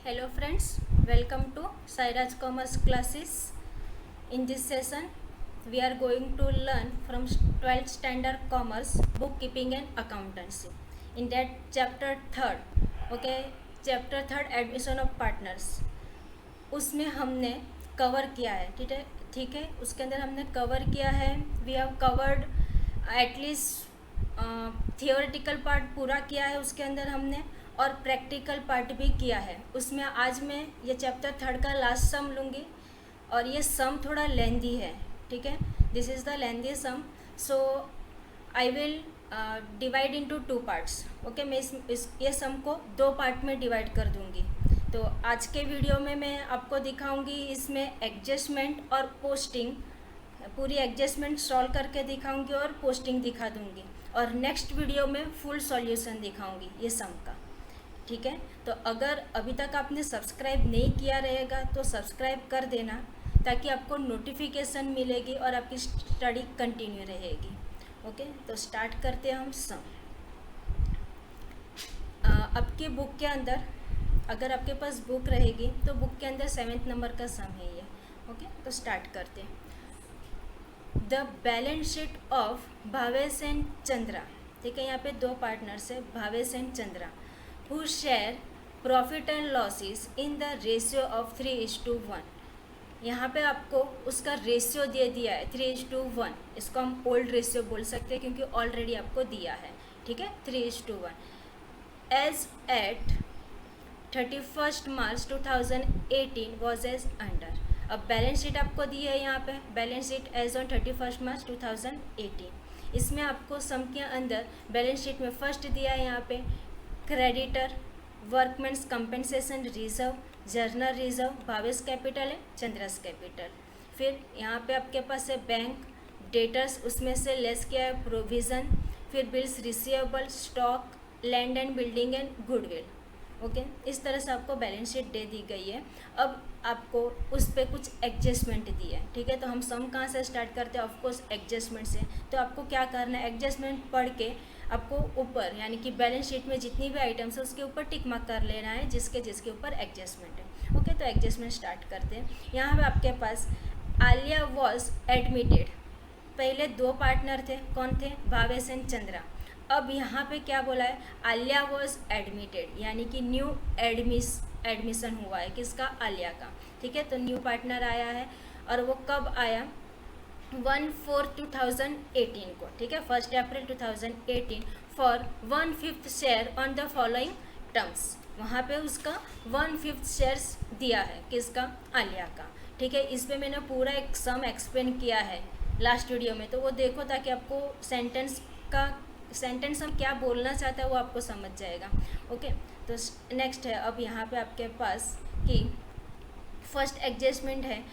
Hello friends, welcome to Sairaj Commerce classes. In this session, we are going to learn from 12th standard commerce, bookkeeping and accountancy. In that chapter 3rd, okay, chapter 3rd admission of partners. उसमें हमने cover किया है, ठीक है, उसके अंदर हमने cover किया है. We have covered at least theoretical part पूरा किया है उसके अंदर हमने, और प्रैक्टिकल पार्ट भी किया है उसमें. आज मैं ये चैप्टर 3rd का लास्ट सम लूँगी और ये सम थोड़ा लेंदी है, ठीक है. This is the lengthy sum, so I will divide into 2 parts. Okay, मैं ये सम को 2 पार्ट में डिवाइड कर दूँगी. तो आज के वीडियो में मैं आपको दिखाऊंगी इसमें एडजस्टमेंट और पोस्टिंग, पूरी एडजस्टमेंट सॉल्व करके दिखाऊंगी और पोस्टिंग दिखा दूंगी, और नेक्स्ट वीडियो में फुल सॉल्यूशन दिखाऊंगी ये सम का, ठीक है. तो अगर अभी तक आपने सब्सक्राइब नहीं किया रहेगा तो सब्सक्राइब कर देना, ताकि आपको नोटिफिकेशन मिलेगी और आपकी स्टडी कंटिन्यू रहेगी. ओके, तो स्टार्ट करते हैं हम सम. आपकी बुक के अंदर, अगर आपके पास बुक रहेगी तो बुक के अंदर 7th नंबर का सम है ये. ओके, तो स्टार्ट करते हैं. The balance sheet of Bhavesh and Chandra, ठीक है. यहाँ पे 2 पार्टनर्स है, Bhavesh and Chandra, who share profit and losses in the ratio of 3:1. यहाँ पे आपको उसका रेशियो दे दिया है 3:1. इसको हम ओल्ड रेशियो बोल सकते हैं क्योंकि ऑलरेडी आपको दिया है, ठीक है. 3:1 as at 31st March 2018 was as under. अब बैलेंस शीट आपको दी है यहाँ पे, balance sheet as on 31st March 2018. इसमें आपको सम के अंदर बैलेंस शीट में फर्स्ट दिया है यहाँ पे creditor, workmen's compensation reserve, general reserve, Bhavesh capital है, चंद्रस कैपिटल. फिर यहाँ पे आपके पास है बैंक डेटर्स, उसमें से लेस किया है प्रोविज़न. फिर bills receivable, stock, land and building and goodwill. Okay, इस तरह से आपको बैलेंस शीट दे दी गई है. अब आपको उस पर कुछ एडजस्टमेंट दी है, ठीक है. तो हम सम कहाँ से स्टार्ट करते हैं? ऑफकोर्स एडजस्टमेंट से. तो आपको क्या करना है, एडजस्टमेंट पढ़ के आपको ऊपर, यानी कि बैलेंस शीट में जितनी भी आइटम्स है उसके ऊपर टिक मार्क कर लेना है जिसके ऊपर एडजस्टमेंट है. ओके, तो एडजस्टमेंट स्टार्ट करते हैं. यहाँ पर आपके पास आलिया वॉज एडमिटेड. पहले 2 पार्टनर थे, कौन थे? भावेश एंड चंद्रा. अब यहाँ पे क्या बोला है? आलिया वॉज एडमिटेड, यानी कि न्यू एडमिशन हुआ है किसका? आलिया का, ठीक है. तो न्यू पार्टनर आया है, और वो कब आया? 1/4/2018 को, ठीक है. 1 अप्रैल 2018 for 1/5 share on the following terms. वहाँ पे उसका 1/5 शेयर्स दिया है किसका? आलिया का, ठीक है. इस पर मैंने पूरा एक सम एक्सप्लेन किया है लास्ट वीडियो में, तो वो देखो ताकि आपको सेंटेंस हम क्या बोलना चाहता है वो आपको समझ जाएगा. ओके, तो नेक्स्ट है. अब यहाँ पे आपके पास कि फर्स्ट एडजस्टमेंट है,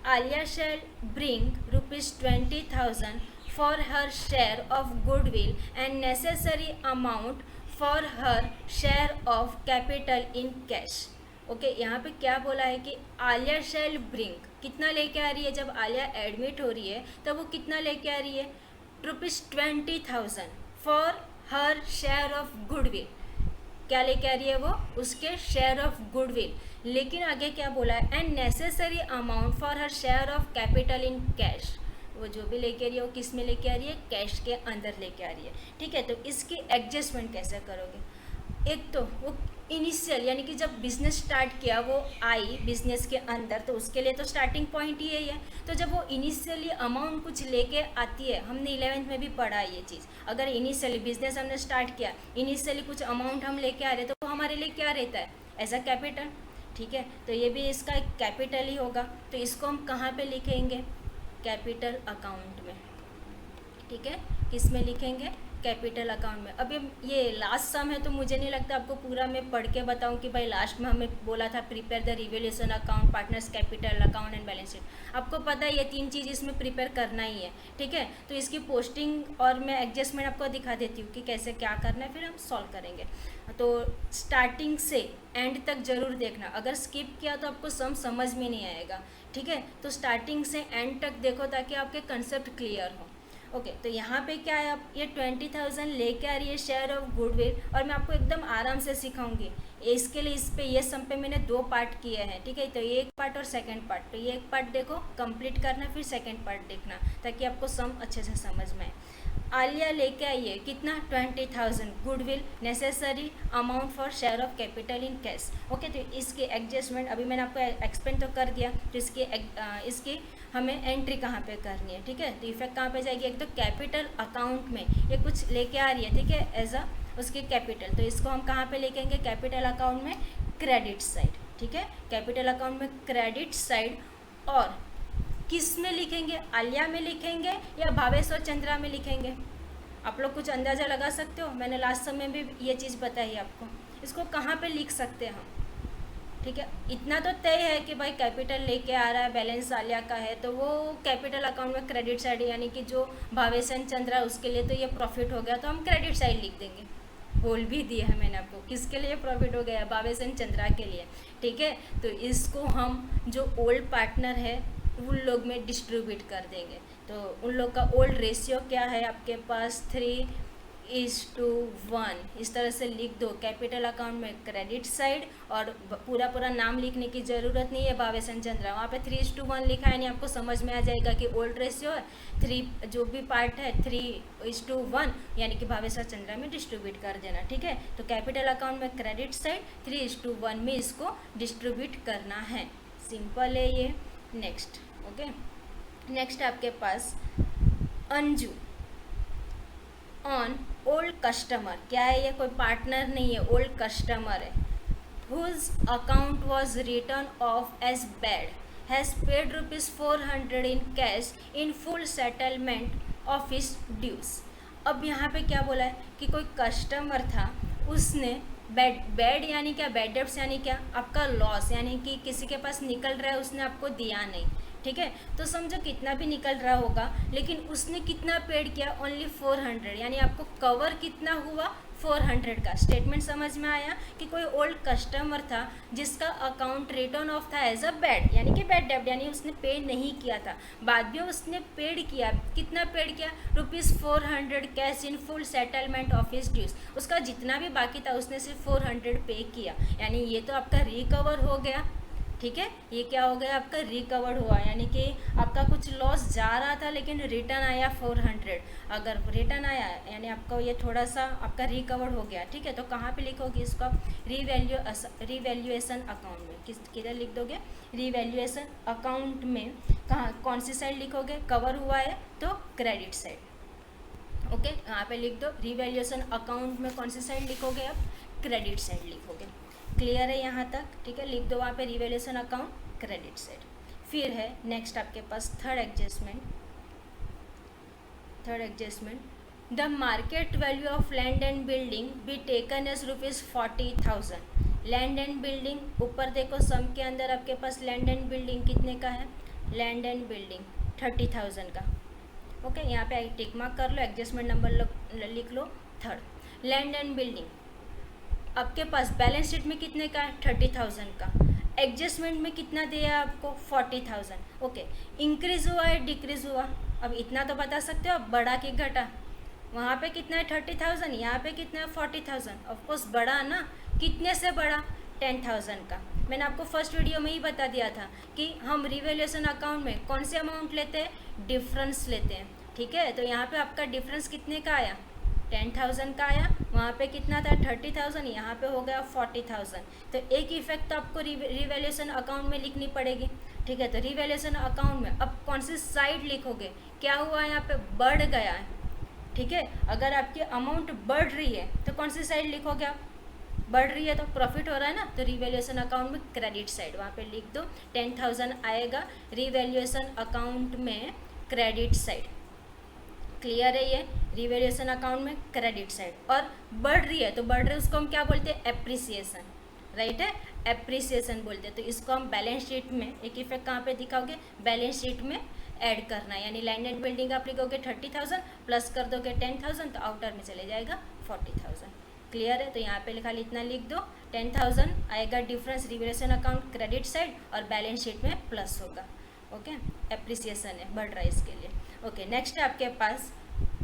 Alia shall bring ₹20,000 for her share of goodwill and necessary amount for her share of capital in cash. Okay, यहाँ पे क्या बोला है कि आलिया शैल ब्रिंग कितना लेके आ रही है? जब आलिया एडमिट हो रही है तब वो कितना लेके आ रही है? ₹20,000 for her share of goodwill. क्या लेके आ रही है वो? उसके शेयर ऑफ गुडविल. लेकिन आगे क्या बोला है? And necessary amount for her share of capital in cash. वो जो भी लेके आ रही है वो किस में लेके आ रही है? कैश के अंदर लेके आ रही है, ठीक है. तो इसकी एडजस्टमेंट कैसे करोगे? एक तो वो इनिशियल, यानी कि जब बिजनेस स्टार्ट किया वो आई बिजनेस के अंदर, तो उसके लिए तो स्टार्टिंग पॉइंट ही है. तो जब वो इनिशियली अमाउंट कुछ लेके आती है, हमने 11th में भी पढ़ा है ये चीज़. अगर इनिशियली बिजनेस हमने स्टार्ट किया, इनिशियली कुछ अमाउंट हम लेके आ रहे, तो वो हमारे लिए क्या रहता है? एज अ कैपिटल, ठीक है. तो ये भी इसका कैपिटल ही होगा. तो इसको हम कहाँ पे लिखेंगे? कैपिटल अकाउंट में, ठीक है. किस में लिखेंगे? कैपिटल अकाउंट में. अब ये लास्ट सम है, तो मुझे नहीं लगता आपको पूरा मैं पढ़ के बताऊं कि भाई लास्ट में हमें बोला था prepare the revaluation account, partners capital account and balance sheet. आपको पता है ये 3 चीज़ इसमें प्रिपेयर करना ही है, ठीक है. तो इसकी पोस्टिंग और मैं एडजस्टमेंट आपको दिखा देती हूँ कि कैसे क्या करना है, फिर हम सॉल्व करेंगे. तो स्टार्टिंग से एंड तक ज़रूर देखना. अगर स्किप किया तो आपको सम समझ में नहीं आएगा, ठीक है. तो स्टार्टिंग से एंड तक देखो ताकि आपके कंसेप्ट क्लियर हो. ओके, तो यहाँ पे क्या है, अब ये 20,000 लेके आ रही है शेयर ऑफ गुडविल, और मैं आपको एकदम आराम से सिखाऊंगी। इसके लिए इस पे ये सम पे मैंने 2 पार्ट किए हैं, ठीक है। तो ये एक पार्ट और सेकंड पार्ट, तो ये एक पार्ट देखो कंप्लीट करना, फिर सेकंड पार्ट देखना, ताकि आपको सम अच्छे से समझ में आए। आलिया लेके आई है कितना, 20,000 goodwill, necessary amount for share of capital in cash. Okay, तो इसकी एडजस्टमेंट अभी मैंने आपको एक्सप्लेन तो कर दिया। तो इसकी हमें एंट्री कहाँ पे करनी है, ठीक है। तो इफेक्ट कहाँ पे जाएगी, एक तो कैपिटल अकाउंट में ये कुछ लेके आ रही है, ठीक है, एज अ उसके कैपिटल, तो इसको हम कहाँ पे लेके आएंगे, कैपिटल अकाउंट में क्रेडिट साइड, ठीक है, कैपिटल अकाउंट में क्रेडिट साइड। और किस में लिखेंगे, आलिया में लिखेंगे या भावेश और चंद्रा में लिखेंगे, आप लोग कुछ अंदाज़ा लगा सकते हो। मैंने लास्ट समय भी ये चीज़ बताई आपको, इसको कहाँ पे लिख सकते हैं हम, ठीक है। इतना तो तय है कि भाई कैपिटल लेके आ रहा है, बैलेंस आलिया का है, तो वो कैपिटल अकाउंट में क्रेडिट साइड, यानी कि जो भावेश एंड चंद्रा उसके लिए तो ये प्रॉफिट हो गया, तो हम क्रेडिट साइड लिख देंगे। बोल भी दिया है मैंने आपको किसके लिए प्रॉफिट हो गया, भावेश एंड चंद्रा के लिए, ठीक है। तो इसको हम जो ओल्ड पार्टनर है उन लोग में डिस्ट्रीब्यूट कर देंगे। तो उन लोग का ओल्ड रेशियो क्या है आपके पास, 3:1, इस तरह से लिख दो कैपिटल अकाउंट में क्रेडिट साइड। और पूरा नाम लिखने की ज़रूरत नहीं है, भावेश एंड चंद्रा, वहाँ पे 3:1 लिखा है, नहीं आपको समझ में आ जाएगा कि ओल्ड रेशियो है 3, जो भी पार्ट है 3:1, यानी कि भावेश और चंद्रा में डिस्ट्रीब्यूट कर देना, ठीक है। तो कैपिटल अकाउंट में क्रेडिट साइड 3:1 में इसको डिस्ट्रीब्यूट करना है, सिंपल है ये। नेक्स्ट, ओके, नेक्स्ट आपके पास अंजू ऑन ओल्ड कस्टमर, क्या है ये, कोई पार्टनर नहीं है, ओल्ड कस्टमर है, whose account was return off as bad, has paid ₹400 in cash in full settlement of his dues. अब यहाँ पे क्या बोला है कि कोई कस्टमर था, उसने बैड यानी क्या, बैड डेब्ट्स यानी क्या, आपका लॉस, यानी कि किसी के पास निकल रहा है, उसने आपको दिया नहीं, ठीक है। तो समझो कितना भी निकल रहा होगा, लेकिन उसने कितना पेड किया, ओनली 400, यानी आपको कवर कितना हुआ, 400 का। स्टेटमेंट समझ में आया कि कोई ओल्ड कस्टमर था जिसका अकाउंट रिटर्न ऑफ था एज अ बैड, यानी कि बैड डेब्ट, यानी उसने पे नहीं किया था, बाद में उसने पेड किया, कितना पेड किया, ₹400 cash in full settlement of his dues, उसका जितना भी बाकी था उसने सिर्फ 400 पे किया, यानी ये तो आपका रिकवर हो गया, ठीक है। ये क्या हो गया, आपका रिकवर्ड हुआ, यानी कि आपका कुछ लॉस जा रहा था लेकिन रिटर्न आया 400, अगर रिटर्न आया यानी आपको ये थोड़ा सा आपका रिकवर्ड हो गया, ठीक है। तो कहाँ पे लिखोगे इसको आप, रिवैल्यूएशन अकाउंट में, किधर लिख दोगे, रिवैल्यूएशन अकाउंट में, कहाँ, कौन सी साइड लिखोगे, कवर हुआ है तो क्रेडिट साइड, ओके, यहाँ पे लिख दो। रिवैल्यूएशन अकाउंट में कौन सी साइड लिखोगे आप, क्रेडिट साइड लिखोगे, क्लियर है यहाँ तक, ठीक है। लिख दो वहाँ पे रिवैल्यूएशन अकाउंट क्रेडिट साइड। फिर है नेक्स्ट आपके पास third adjustment, the market value of land and building be taken as ₹40,000। Land and building, ऊपर देखो सम के अंदर आपके पास लैंड एंड बिल्डिंग कितने का है, लैंड एंड बिल्डिंग 30,000 का, ओके। यहाँ पे टिक मार्क कर लो, एडजस्टमेंट नंबर लिख लो थर्ड। लैंड एंड बिल्डिंग आपके पास बैलेंस शीट में कितने का है, 30,000 का, एडजस्टमेंट में कितना दिया आपको, 40,000, ओके। इंक्रीज हुआ है डिक्रीज हुआ, अब इतना तो बता सकते हो, अब बढ़ा कि घटा, वहाँ पे कितना है 30,000, यहाँ पे कितना है 40,000, ऑफकोर्स बढ़ा ना, कितने से बढ़ा, 10,000 का। मैंने आपको फर्स्ट वीडियो में ही बता दिया था कि हम रिवैल्यूएशन अकाउंट में कौन से अमाउंट लेते हैं, डिफरेंस लेते हैं, ठीक है। तो यहाँ पे आपका डिफरेंस कितने का आया, 10,000 का आया, वहाँ पे कितना था 30,000, यहाँ पे हो गया 40,000। तो एक इफेक्ट तो आपको रिवैल्यूएशन अकाउंट में लिखनी पड़ेगी, ठीक है। तो रिवैल्यूएशन अकाउंट में अब कौन सी साइड लिखोगे, क्या हुआ यहाँ पे, बढ़ गया है, ठीक है। अगर आपकी अमाउंट बढ़ रही है तो कौन सी साइड लिखोगे आप, बढ़ रही है तो प्रॉफिट हो रहा है ना, तो रिवैल्यूएशन अकाउंट में क्रेडिट साइड, वहाँ पे लिख दो 10,000 आएगा रिवैल्यूएशन अकाउंट में क्रेडिट साइड, क्लियर है ये, रिवैल्यूएशन अकाउंट में क्रेडिट साइड। और बढ़ रही है तो बढ़ रही है उसको हम क्या बोलते हैं, एप्रिसिएशन, राइट है, एप्रिसिएशन बोलते हैं। तो इसको हम बैलेंस शीट में, एक इफेक्ट कहाँ पे दिखाओगे, बैलेंस शीट में ऐड करना है, यानी लैंड एंड बिल्डिंग आप लिखोगे 30,000 प्लस कर दोगे 10,000 तो आउटर में चले जाएगा 40,000, क्लियर है। तो यहाँ पे खाली इतना लिख दो, 10,000 आएगा difference revaluation account credit side और बैलेंस शीट में प्लस होगा, ओके। एप्रिसिएशन है, बढ़ रहा है इसके लिए, ओके। नेक्स्ट है आपके पास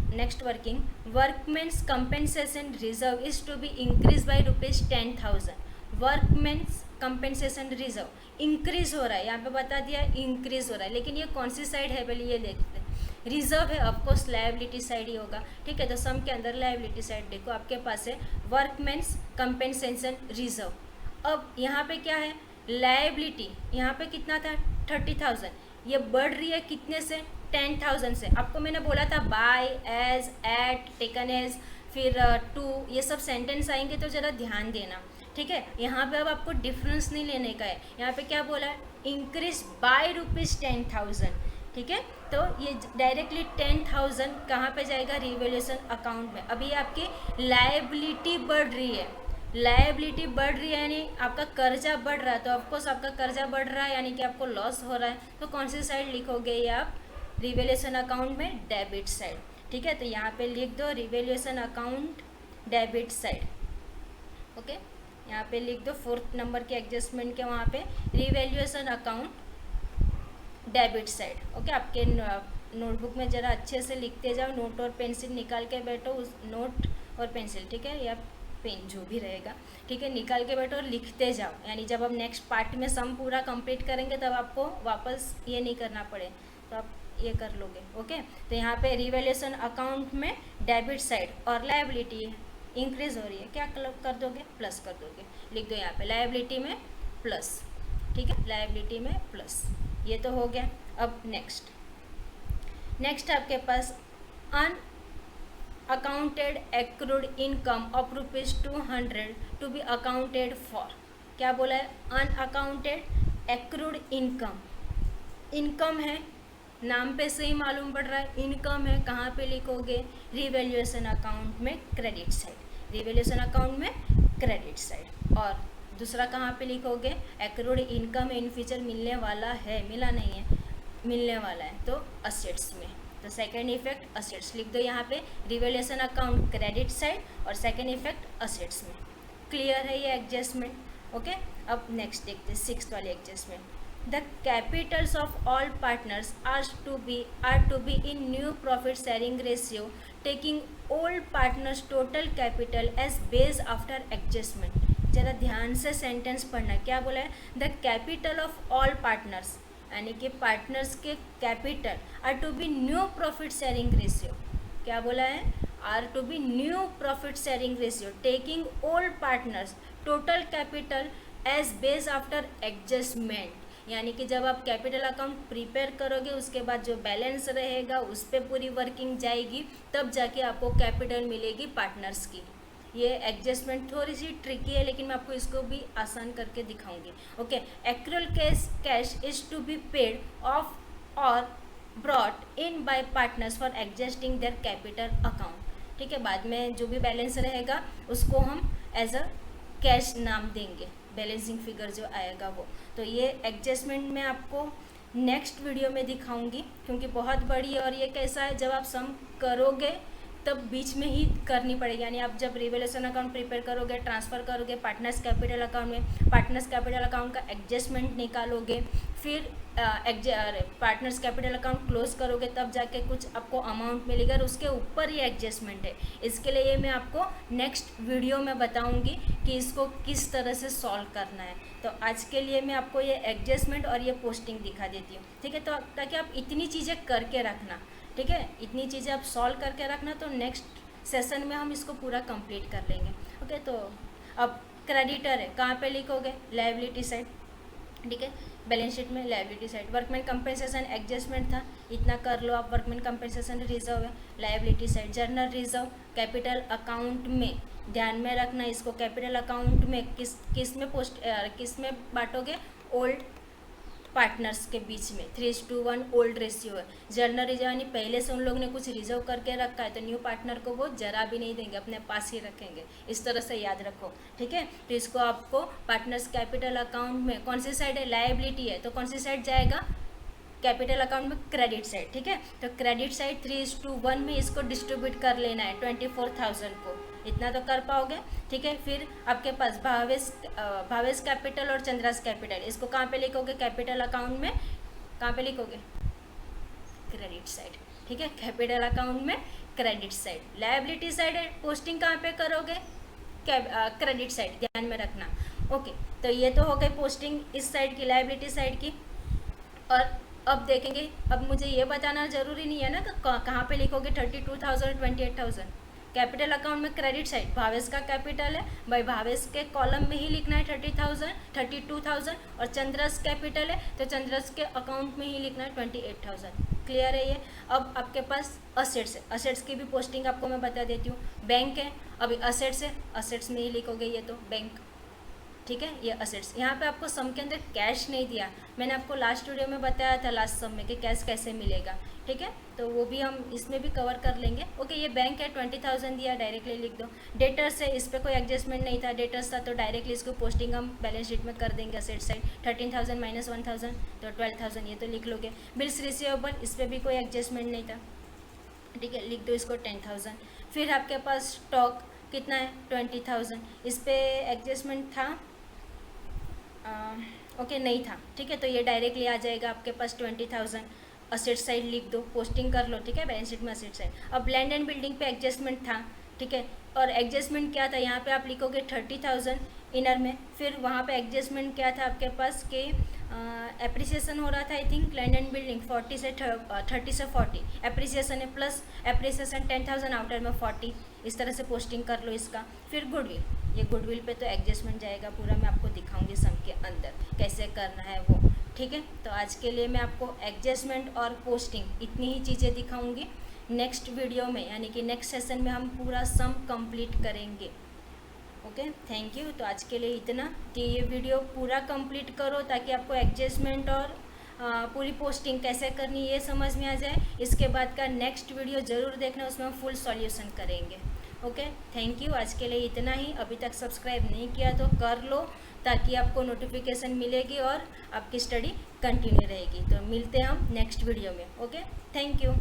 next working, workmen's compensation reserve is to be increase by ₹10,000। Workmen's compensation reserve increase हो रहा है, यहाँ पे बता दिया इंक्रीज हो रहा है, लेकिन ये कौन सी साइड है पहले ये देखते हैं। रिजर्व है, ऑफकोर्स लायबिलिटी साइड ही होगा, ठीक है। तो सम के अंदर लायबिलिटी साइड देखो आपके पास है वर्कमेंस कंपेंसेशन रिजर्व। अब यहाँ पे क्या है, लायबिलिटी यहाँ पे कितना था 30,000, ये बढ़ रही है कितने से 10,000 से। आपको मैंने बोला था by, as, at, taken as, फिर टू, ये सब सेंटेंस आएंगे तो ज़रा ध्यान देना, ठीक है। यहाँ पे अब आपको डिफरेंस नहीं लेने का है, यहाँ पे क्या बोला है, इंक्रीज बाय ₹10,000, ठीक है। तो ये डायरेक्टली 10,000 कहाँ पे जाएगा, रिवैल्यूएशन अकाउंट में। अभी आपकी लायबिलिटी बढ़ रही है, लायबिलिटी बढ़ रही है यानी आपका कर्जा बढ़ रहा है, तो ऑफकोर्स आपका कर्जा बढ़ रहा है यानी कि आपको लॉस हो रहा है, तो कौन सी साइड लिखोगे ये आप, रिवैल्यूएशन अकाउंट में डेबिट साइड, ठीक है। तो यहाँ पे लिख दो revaluation account debit side, okay. यहाँ पे लिख दो 4th नंबर के एडजस्टमेंट के वहाँ पे revaluation account debit side, okay. आपके नोटबुक में ज़रा अच्छे से लिखते जाओ, नोट और पेंसिल निकाल के बैठो, उस नोट और पेंसिल, ठीक है, या पेन जो भी रहेगा, ठीक है, निकाल के बैठो और लिखते जाओ, यानी जब हम नेक्स्ट पार्ट में सम पूरा कंप्लीट करेंगे तब आपको वापस ये नहीं करना पड़े, तो आप ये कर लोगे, ओके। तो यहाँ पे रिवैल्यूएशन अकाउंट में डेबिट साइड और लायबिलिटी इंक्रीज हो रही है, क्या कर दोगे, प्लस कर दोगे, लिख दो यहाँ पे लायबिलिटी में प्लस, ठीक है, लायबिलिटी में प्लस, ये तो हो गया। अब नेक्स्ट आपके पास unaccounted accrued income of ₹200 to be accounted for. क्या बोला है, अनअकाउंटेड एक्रूड इनकम, इनकम है, नाम पे से ही मालूम पड़ रहा है इनकम है, कहाँ पे लिखोगे, रिवैल्यूएशन अकाउंट में क्रेडिट साइड, रिवैल्यूएशन अकाउंट में क्रेडिट साइड। और दूसरा कहाँ पे लिखोगे, एक्रूड इनकम इन फ्यूचर मिलने वाला है, मिला नहीं है, मिलने वाला है, तो असेट्स में, तो सेकेंड इफेक्ट असेट्स लिख दो यहाँ पे, रिवैल्यूएशन अकाउंट क्रेडिट साइड और सेकेंड इफेक्ट असेट्स में। क्लियर है ये एडजस्टमेंट, ओके। अब नेक्स्ट देखते हैं 6th वाले adjustment, the capitals of all partners are to be in new profit sharing ratio, taking all partners total capital as base after adjustment। जरा ध्यान से सेंटेंस पढ़ना, क्या बोला है, the capital of all partners, यानी कि पार्टनर्स के capital are to be new profit sharing ratio, क्या बोला है, are to be new profit sharing ratio, taking all partners total capital as base after adjustment. यानी कि जब आप कैपिटल अकाउंट प्रिपेयर करोगे उसके बाद जो बैलेंस रहेगा उस पर पूरी वर्किंग जाएगी, तब जाके आपको कैपिटल मिलेगी पार्टनर्स की। ये एडजस्टमेंट थोड़ी सी ट्रिकी है लेकिन मैं आपको इसको भी आसान करके दिखाऊंगी, okay. Accrual cash is to be paid off और brought in by partners for adjusting their capital account, ठीक है। बाद में जो भी बैलेंस रहेगा उसको हम एज अ कैश नाम देंगे, बैलेंसिंग फिगर जो आएगा वो। तो ये एडजस्टमेंट मैं आपको नेक्स्ट वीडियो में दिखाऊंगी क्योंकि बहुत बड़ी है, और ये कैसा है, जब आप सम करोगे तब बीच में ही करनी पड़ेगी, यानी आप जब रिवैल्यूएशन अकाउंट प्रिपेयर करोगे, ट्रांसफ़र करोगे पार्टनर्स कैपिटल अकाउंट में, पार्टनर्स कैपिटल अकाउंट का एडजस्टमेंट निकालोगे, फिर पार्टनर्स कैपिटल अकाउंट क्लोज करोगे, तब जाके कुछ आपको अमाउंट मिलेगा और उसके ऊपर ये एडजस्टमेंट है। इसके लिए ये मैं आपको नेक्स्ट वीडियो में बताऊंगी कि इसको किस तरह से सॉल्व करना है। तो आज के लिए मैं आपको ये एडजस्टमेंट और ये पोस्टिंग दिखा देती हूँ, ठीक है। तो ताकि आप इतनी चीज़ें करके रखना, ठीक है, इतनी चीज़ें आप सॉल्व करके रखना, तो नेक्स्ट सेशन में हम इसको पूरा कंप्लीट कर लेंगे, ओके। तो अब क्रेडिटर है, कहाँ पे लिखोगे, लायबिलिटी साइड, ठीक है, बैलेंस शीट में liability side. Workman compensation adjustment था, इतना कर लो आप, वर्कमैन कंपेंसेशन रिजर्व है, liability side. Journal reserve capital account में, ध्यान में रखना इसको, कैपिटल अकाउंट में किस में बांटोगे, ओल्ड पार्टनर्स के बीच में 3:1 ओल्ड रेशियो है। जर्नल रिजर्व यानी पहले से उन लोगों ने कुछ रिजर्व करके रखा है तो न्यू पार्टनर को वो जरा भी नहीं देंगे, अपने पास ही रखेंगे, इस तरह से याद रखो, ठीक है। तो इसको आपको पार्टनर्स कैपिटल अकाउंट में कौन सी साइड है, लायबिलिटी है, तो कौन सी साइड जाएगा, कैपिटल अकाउंट में क्रेडिट साइड, ठीक है। तो क्रेडिट साइड 3:1 में इसको डिस्ट्रीब्यूट कर लेना है 24,000 को, इतना तो कर पाओगे, ठीक है। फिर आपके पास भावेश कैपिटल और चंद्रास कैपिटल, इसको कहाँ पे लिखोगे, कैपिटल अकाउंट में, कहाँ पे लिखोगे, क्रेडिट साइड, ठीक है, कैपिटल अकाउंट में क्रेडिट साइड। लायबिलिटी साइड है, पोस्टिंग कहाँ पे करोगे, क्रेडिट साइड, ध्यान में रखना। ओके, तो ये तो हो गई पोस्टिंग इस साइड की, लायबिलिटी साइड की। और अब देखेंगे, अब मुझे ये बताना ज़रूरी नहीं है ना कि कहाँ पे लिखोगे 32,000 28,000। कैपिटल अकाउंट में क्रेडिट साइड, भावेश का कैपिटल है भाई, भावेश के कॉलम में ही लिखना है 30,000 32,000, और चंद्रस कैपिटल है तो चंद्रस के अकाउंट में ही लिखना है 28,000। क्लियर है ये। अब आपके पास असेट्स है, असेट्स की भी पोस्टिंग आपको मैं बता देती हूँ। बैंक है, अभी असेट्स है, असेट्स में ही लिखोगे ये तो बैंक, ठीक है, ये असेट्स। यहाँ पे आपको सम के अंदर कैश नहीं दिया, मैंने आपको लास्ट वीडियो में बताया था लास्ट सम में कि कैश कैसे मिलेगा, ठीक है, तो वो भी हम इसमें भी कवर कर लेंगे। ओके, ये बैंक है 20,000 दिया, डायरेक्टली लिख दो। डेटर्स है, इस पर कोई एडजस्टमेंट नहीं था, डेटर्स था तो डायरेक्टली इसको पोस्टिंग हम बैलेंस शीट में कर देंगे असेट साइड। 13,000 माइनस 1,000 तो 12,000, ये तो लिख लोगे। बिल्स रिसीवेबल, इस पर भी कोई एडजस्टमेंट नहीं था, ठीक है, लिख दो इसको 10,000। फिर आपके पास स्टॉक कितना है 20,000, इस पर एडजस्टमेंट था ओके नहीं था, ठीक है, तो ये डायरेक्टली आ जाएगा आपके पास 20,000। असेट साइड लिख दो, पोस्टिंग कर लो, ठीक है, बैलेंस शीट में असेट साइड। अब लैंड एंड बिल्डिंग पे एडजस्टमेंट था, ठीक है, और एडजस्टमेंट क्या था, यहाँ पे आप लिखोगे 30,000 इनर में। फिर वहाँ पे एडजस्टमेंट क्या था आपके पास कि एप्रिसिएशन हो रहा था, I think land and building 30 से 40 एप्रिसिएशन है, प्लस एप्रिसिएशन 10,000 आउटर में 40, इस तरह से पोस्टिंग कर लो इसका। फिर गुडविल, ये गुडविल पे तो एडजस्टमेंट जाएगा पूरा, मैं आपको दिखाऊंगी सम के अंदर कैसे करना है वो, ठीक है। तो आज के लिए मैं आपको एडजस्टमेंट और पोस्टिंग इतनी ही चीज़ें दिखाऊंगी। नेक्स्ट वीडियो में यानी कि नेक्स्ट सेशन में हम पूरा सम कंप्लीट करेंगे। Okay, thank you. तो आज के लिए इतना कि ये वीडियो पूरा कंप्लीट करो ताकि आपको एडजस्टमेंट और पूरी पोस्टिंग कैसे करनी ये समझ में आ जाए। इसके बाद का नेक्स्ट वीडियो ज़रूर देखना, उसमें हम फुल सॉल्यूशन करेंगे। Okay, thank you. आज के लिए इतना ही। अभी तक सब्सक्राइब नहीं किया तो कर लो ताकि आपको नोटिफिकेशन मिलेगी और आपकी स्टडी कंटिन्यू रहेगी। तो मिलते हैं हम नेक्स्ट वीडियो में। Okay, thank you.